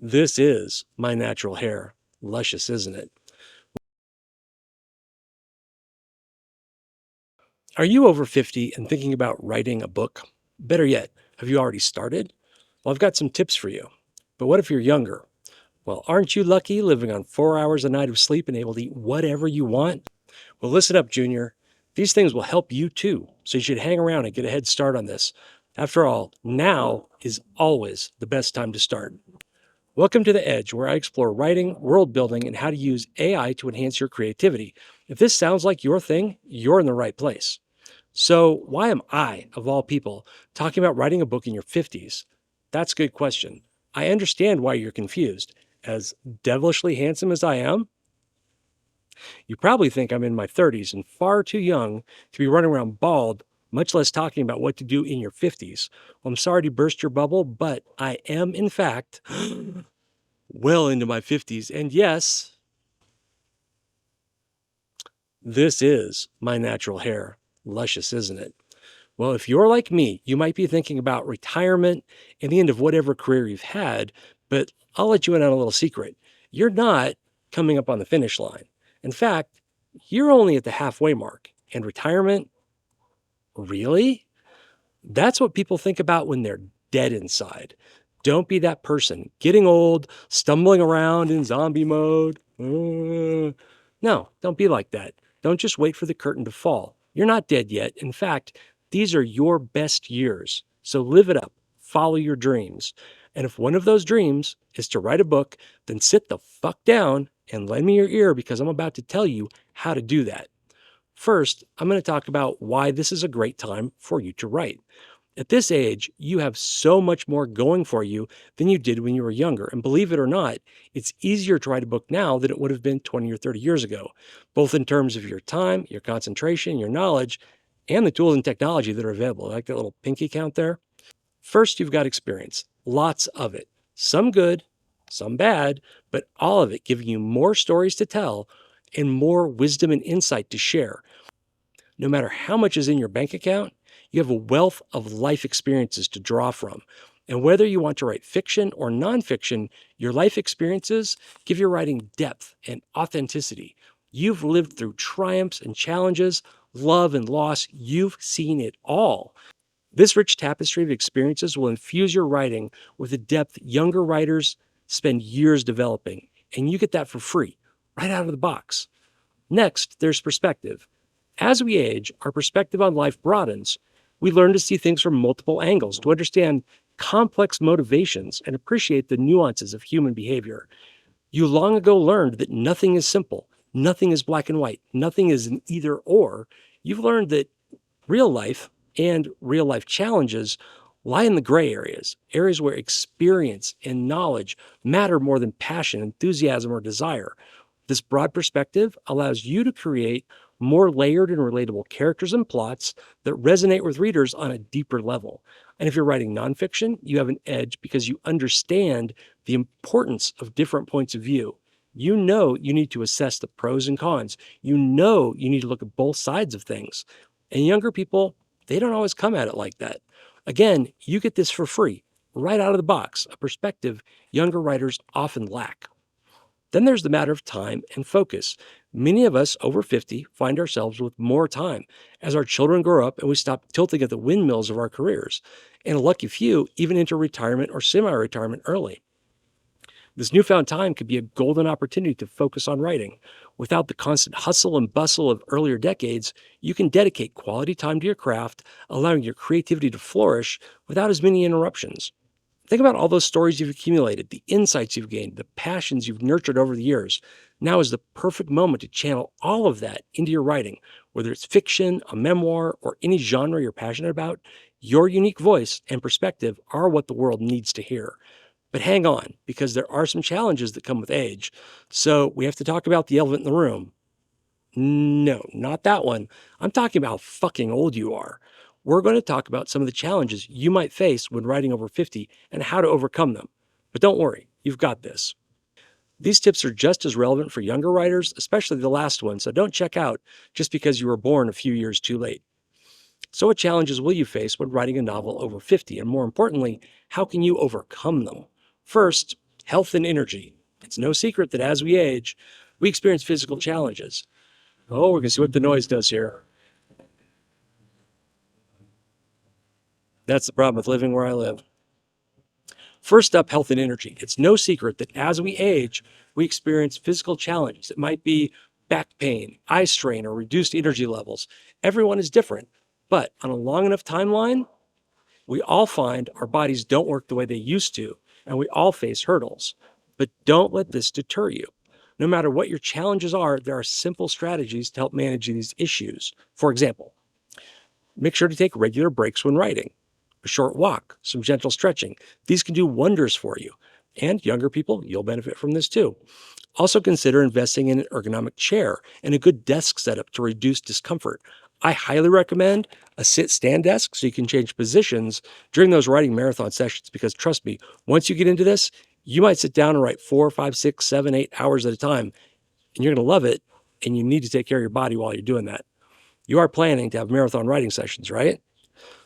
This is my natural hair. Luscious, isn't it? Are you over 50 and thinking about writing a book? Better yet, have you already started? Well, I've got some tips for you. But what if you're younger? Well, aren't you lucky living on 4 hours a night of sleep and able to eat whatever you want? Well, listen up, Junior. These things will help you too, so you should hang around and get a head start on this. After all, now is always the best time to start. Welcome to The Edge, where I explore writing, world building, and how to use AI to enhance your creativity. If this sounds like your thing, you're in the right place. So, why am I, of all people, talking about writing a book in your 50s? That's a good question. I understand why you're confused. As devilishly handsome as I am, you probably think I'm in my 30s and far too young to be running around bald, much less talking about what to do in your 50s. Well, I'm sorry to burst your bubble, but I am, in fact, well into my 50s. And yes, this is my natural hair. Luscious, isn't it? Well, if you're like me, you might be thinking about retirement and the end of whatever career you've had, but I'll let you in on a little secret. You're not coming up on the finish line. In fact, you're only at the halfway mark. And retirement, really? That's what people think about when they're dead inside. Don't be that person getting old, stumbling around in zombie mode. No, don't be like that. Don't just wait for the curtain to fall. You're not dead yet. In fact, these are your best years. So live it up, follow your dreams. And if one of those dreams is to write a book, then sit the fuck down and lend me your ear because I'm about to tell you how to do that. First, I'm going to talk about why this is a great time for you to write. At this age, you have so much more going for you than you did when you were younger. And believe it or not, it's easier to write a book now than it would have been 20 or 30 years ago, both in terms of your time, your concentration, your knowledge, and the tools and technology that are available. Like that little pinky count there. First, you've got experience, lots of it, some good, some bad, but all of it giving you more stories to tell and more wisdom and insight to share. No matter how much is in your bank account, you have a wealth of life experiences to draw from. And whether you want to write fiction or nonfiction, your life experiences give your writing depth and authenticity. You've lived through triumphs and challenges, love and loss. You've seen it all. This rich tapestry of experiences will infuse your writing with a depth younger writers spend years developing. And you get that for free, right out of the box. Next, there's perspective. As we age, our perspective on life broadens. We learn to see things from multiple angles, to understand complex motivations, and appreciate the nuances of human behavior. You long ago learned that nothing is simple, nothing is black and white, nothing is an either or. You've learned that real life and real life challenges lie in the gray areas, areas where experience and knowledge matter more than passion, enthusiasm, or desire. This broad perspective allows you to create more layered and relatable characters and plots that resonate with readers on a deeper level. And if you're writing nonfiction, you have an edge because you understand the importance of different points of view. You know you need to assess the pros and cons. You know you need to look at both sides of things. And younger people, they don't always come at it like that. Again, you get this for free, right out of the box, a perspective younger writers often lack. Then there's the matter of time and focus. Many of us over 50 find ourselves with more time as our children grow up and we stop tilting at the windmills of our careers. And a lucky few even enter retirement or semi retirement early. This newfound time could be a golden opportunity to focus on writing. Without the constant hustle and bustle of earlier decades, you can dedicate quality time to your craft, allowing your creativity to flourish without as many interruptions. Think about all those stories you've accumulated, the insights you've gained, the passions you've nurtured over the years. Now is the perfect moment to channel all of that into your writing, whether it's fiction, a memoir, or any genre you're passionate about. Your unique voice and perspective are what the world needs to hear. But hang on, because there are some challenges that come with age. So we have to talk about the elephant in the room. No, not that one. I'm talking about how fucking old you are. We're going to talk about some of the challenges you might face when writing over 50 and how to overcome them. But don't worry, you've got this. These tips are just as relevant for younger writers, especially the last one, so don't check out just because you were born a few years too late. So what challenges will you face when writing a novel over 50? And more importantly, how can you overcome them? First, Health and energy. It's no secret that as we age, we experience physical challenges. Oh, we're going to see what the noise does here. That's the problem with living where I live. First up, health and energy. It's no secret that as we age, we experience physical challenges. It might be back pain, eye strain, or reduced energy levels. Everyone is different, but on a long enough timeline, we all find our bodies don't work the way they used to, and we all face hurdles. But don't let this deter you. No matter what your challenges are, there are simple strategies to help manage these issues. For example, make sure to take regular breaks when writing, a short walk, some gentle stretching. These can do wonders for you. And younger people, you'll benefit from this too. Also consider investing in an ergonomic chair and a good desk setup to reduce discomfort. I highly recommend a sit-stand desk so you can change positions during those writing marathon sessions because trust me, once you get into this, you might sit down and write 4, 5, 6, 7, 8 hours at a time, and you're going to love it, and you need to take care of your body while you're doing that. You are planning to have marathon writing sessions, right?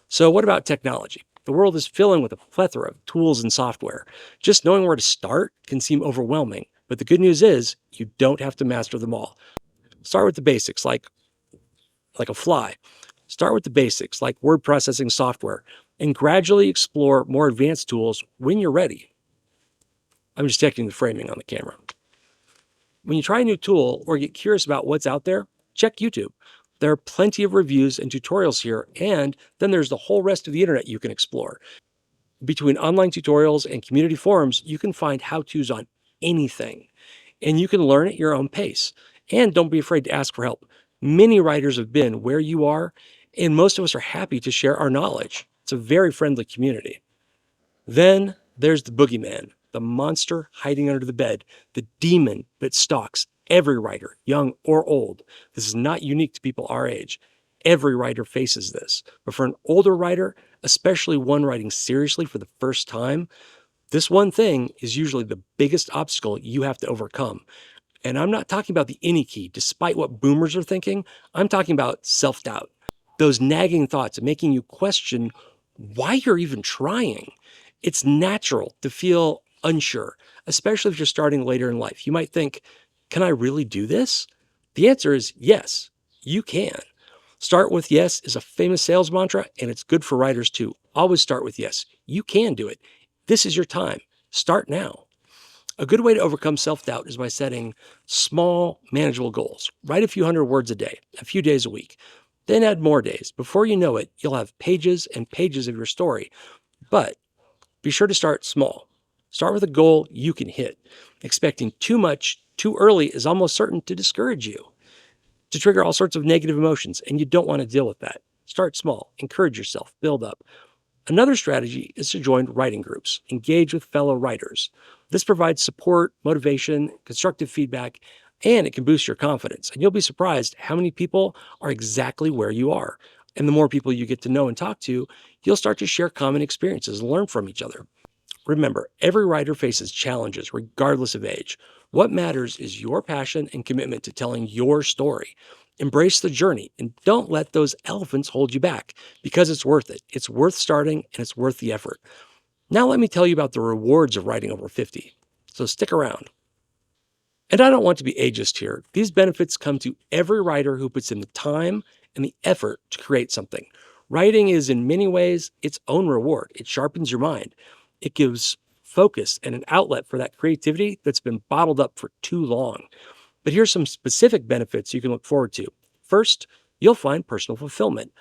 So what about technology? The world is filling with a plethora of tools and software. Just knowing where to start can seem overwhelming, but the good news is you don't have to master them all. Start with the basics, like a fly. Start with the basics, like word processing software, and gradually explore more advanced tools when you're ready. I'm just checking the framing on the camera. When you try a new tool or get curious about what's out there, check YouTube. There are plenty of reviews and tutorials here, and then there's the whole rest of the internet you can explore. Between online tutorials and community forums, you can find how-tos on anything, and you can learn at your own pace. And don't be afraid to ask for help. Many writers have been where you are, and most of us are happy to share our knowledge. It's a very friendly community. Then there's the boogeyman, the monster hiding under the bed, the demon that stalks every writer, young or old. This is not unique to people our age. Every writer faces this. But for an older writer, especially one writing seriously for the first time, this one thing is usually the biggest obstacle you have to overcome. And I'm not talking about the any key, despite what boomers are thinking. I'm talking about self-doubt, those nagging thoughts making you question why you're even trying. It's natural to feel unsure, especially if you're starting later in life. You might think, can I really do this? The answer is yes, you can. Start with yes is a famous sales mantra, and it's good for writers too. Always start with yes. You can do it. This is your time. Start now. A good way to overcome self-doubt is by setting small, manageable goals. Write a few hundred words a day, a few days a week. Then add more days. Before you know it, you'll have pages and pages of your story. But be sure to start small. Start with a goal you can hit. Expecting too much too early is almost certain to discourage you, to trigger all sorts of negative emotions, and you don't want to deal with that. Start small. Encourage yourself. Build up. Another strategy is to join writing groups. Engage with fellow writers. This provides support, motivation, constructive feedback, and it can boost your confidence. And you'll be surprised how many people are exactly where you are. And the more people you get to know and talk to, you'll start to share common experiences and learn from each other. Remember, every writer faces challenges regardless of age. What matters is your passion and commitment to telling your story. Embrace the journey and don't let those elephants hold you back because it's worth it. It's worth starting and it's worth the effort. Now let me tell you about the rewards of writing over 50. So stick around. And I don't want to be ageist here. These benefits come to every writer who puts in the time and the effort to create something. Writing is in many ways its own reward. It sharpens your mind. It gives focus and an outlet for that creativity that's been bottled up for too long. But here's some specific benefits you can look forward to. First, you'll find personal fulfillment.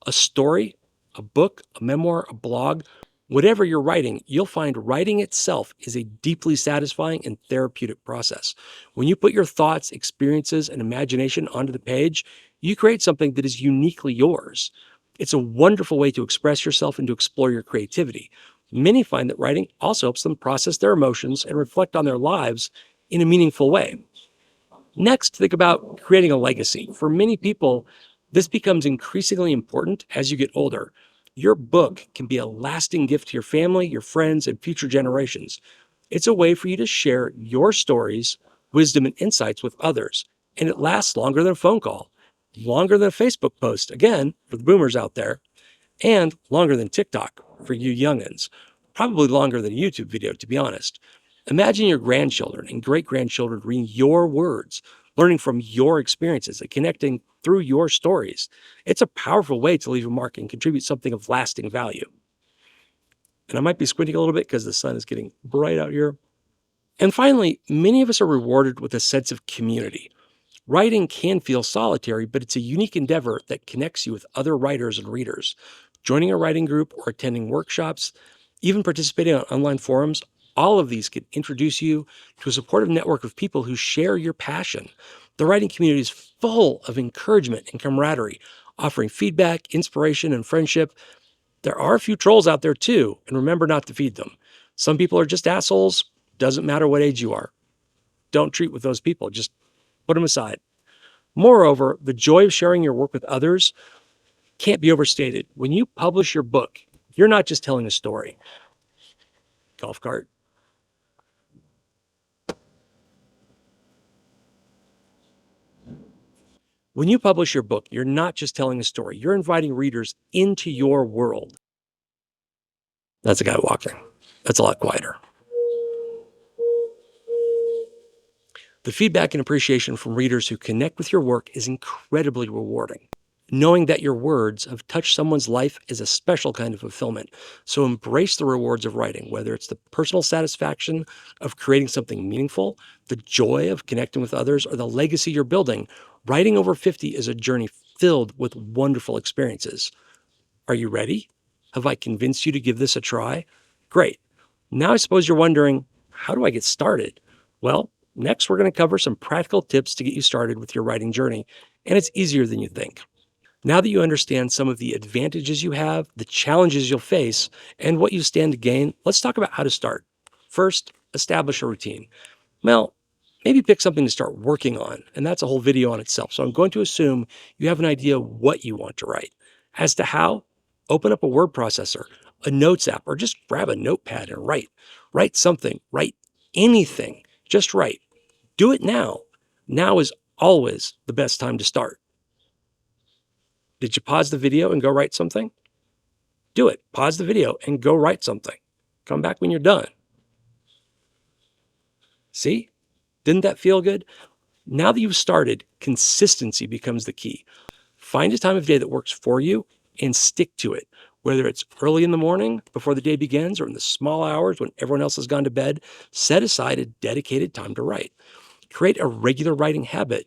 A story, a book, a memoir, a blog, whatever you're writing, you'll find writing itself is a deeply satisfying and therapeutic process. When you put your thoughts, experiences, and imagination onto the page, you create something that is uniquely yours. It's a wonderful way to express yourself and to explore your creativity. Many find that writing also helps them process their emotions and reflect on their lives in a meaningful way. Next, think about creating a legacy. For many people, this becomes increasingly important as you get older. Your book can be a lasting gift to your family, your friends, and future generations. It's a way for you to share your stories, wisdom, and insights with others. And it lasts longer than a phone call, longer than a Facebook post, again, for the boomers out there, and longer than TikTok for you youngins. Probably longer than a YouTube video, to be honest. Imagine your grandchildren and great grandchildren reading your words, learning from your experiences and connecting through your stories. It's a powerful way to leave a mark and contribute something of lasting value. And I might be squinting a little bit because the sun is getting bright out here. And finally, many of us are rewarded with a sense of community. Writing can feel solitary, but it's a unique endeavor that connects you with other writers and readers. Joining a writing group or attending workshops, even participating on online forums, all of these can introduce you to a supportive network of people who share your passion. The writing community is full of encouragement and camaraderie, offering feedback, inspiration, and friendship. There are a few trolls out there too, and remember not to feed them. Some people are just assholes, doesn't matter what age you are. Don't treat with those people, just put them aside. Moreover, the joy of sharing your work with others can't be overstated. When you publish your book, you're not just telling a story. Golf cart. When you publish your book, you're not just telling a story, you're inviting readers into your world. That's a guy walking. That's a lot quieter. The feedback and appreciation from readers who connect with your work is incredibly rewarding. Knowing that your words have touched someone's life is a special kind of fulfillment. So embrace the rewards of writing, whether it's the personal satisfaction of creating something meaningful, the joy of connecting with others, or the legacy you're building. Writing over 50 is a journey filled with wonderful experiences. Are you ready? Have I convinced you to give this a try? Great. Now I suppose you're wondering, how do I get started? Well, next we're going to cover some practical tips to get you started with your writing journey, and it's easier than you think. Now that you understand some of the advantages you have, the challenges you'll face, and what you stand to gain, let's talk about how to start. First, establish a routine. Well, maybe pick something to start working on, and that's a whole video on itself. So I'm going to assume you have an idea what you want to write. As to how, open up a word processor, a notes app, or just grab a notepad and write. Write something, write anything, just write. Do it now. Now is always the best time to start. Did you pause the video and go write something? Do it. Pause the video and go write something. Come back when you're done. See? Didn't that feel good? Now that you've started, consistency becomes the key. Find a time of day that works for you and stick to it. Whether it's early in the morning before the day begins or in the small hours when everyone else has gone to bed, set aside a dedicated time to write. Create a regular writing habit.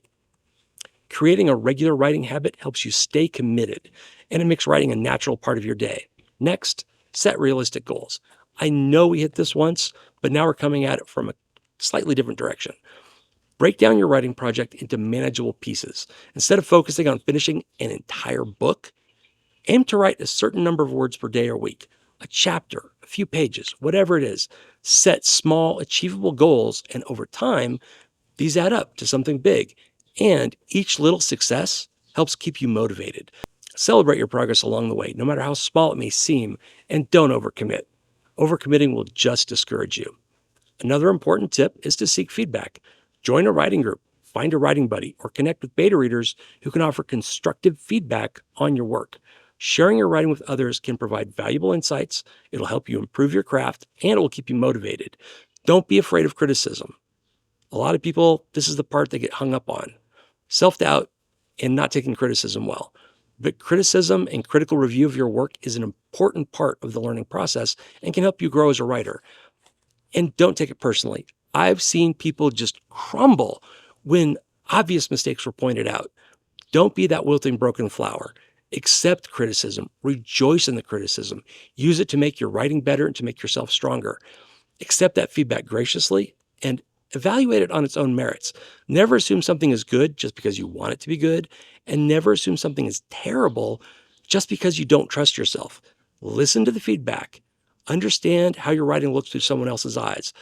Creating a regular writing habit helps you stay committed, and it makes writing a natural part of your day. Next, set realistic goals. I know we hit this once, but now we're coming at it from a slightly different direction. Break down your writing project into manageable pieces. Instead of focusing on finishing an entire book, aim to write a certain number of words per day or week, a chapter, a few pages, whatever it is. Set small, achievable goals, and over time, these add up to something big. And each little success helps keep you motivated. Celebrate your progress along the way, no matter how small it may seem, and don't overcommit. Overcommitting will just discourage you. Another important tip is to seek feedback. Join a writing group, find a writing buddy, or connect with beta readers who can offer constructive feedback on your work. Sharing your writing with others can provide valuable insights. It'll help you improve your craft, and it will keep you motivated. Don't be afraid of criticism. A lot of people, this is the part they get hung up on. Self-doubt and not taking criticism well. But criticism and critical review of your work is an important part of the learning process and can help you grow as a writer. And don't take it personally. I've seen people just crumble when obvious mistakes were pointed out. Don't be that wilting, broken flower. Accept criticism. Rejoice in the criticism. Use it to make your writing better and to make yourself stronger. Accept that feedback graciously and evaluate it on its own merits. Never assume something is good just because you want it to be good, and never assume something is terrible just because you don't trust yourself. Listen to the feedback. Understand how your writing looks through someone else's eyes.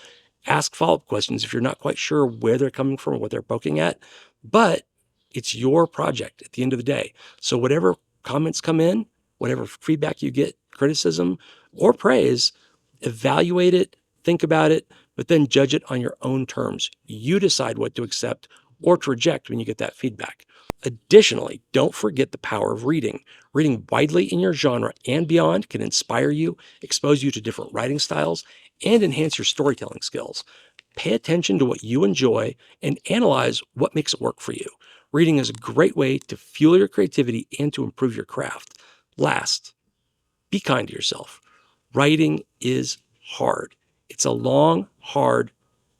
Ask follow-up questions if you're not quite sure where they're coming from or what they're poking at. But it's your project at the end of the day. So whatever comments come in, whatever feedback you get, criticism or praise, evaluate it, think about it, but then judge it on your own terms. You decide what to accept or to reject when you get that feedback. Additionally, don't forget the power of reading. Reading widely in your genre and beyond can inspire you, expose you to different writing styles, and enhance your storytelling skills. Pay attention to what you enjoy and analyze what makes it work for you. Reading is a great way to fuel your creativity and to improve your craft. Last, be kind to yourself. Writing is hard. It's a long, hard,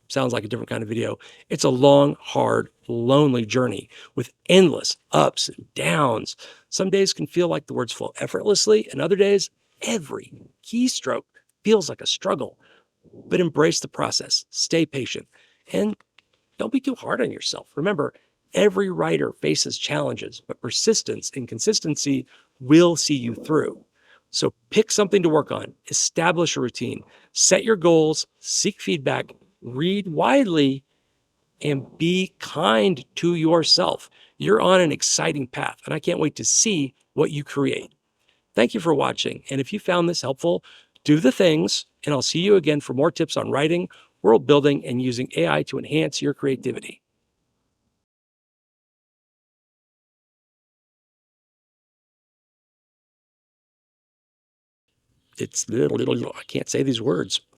sounds like a different kind of video. It's a long, hard, lonely journey with endless ups and downs. Some days can feel like the words flow effortlessly, and other days, every keystroke feels like a struggle. But embrace the process, stay patient, and don't be too hard on yourself. Remember, every writer faces challenges, but persistence and consistency will see you through. So pick something to work on, establish a routine, set your goals, seek feedback, read widely, and be kind to yourself. You're on an exciting path, and I can't wait to see what you create. Thank you for watching. And if you found this helpful, do the things, and I'll see you again for more tips on writing, world building, and using AI to enhance your creativity. It's little, I can't say these words.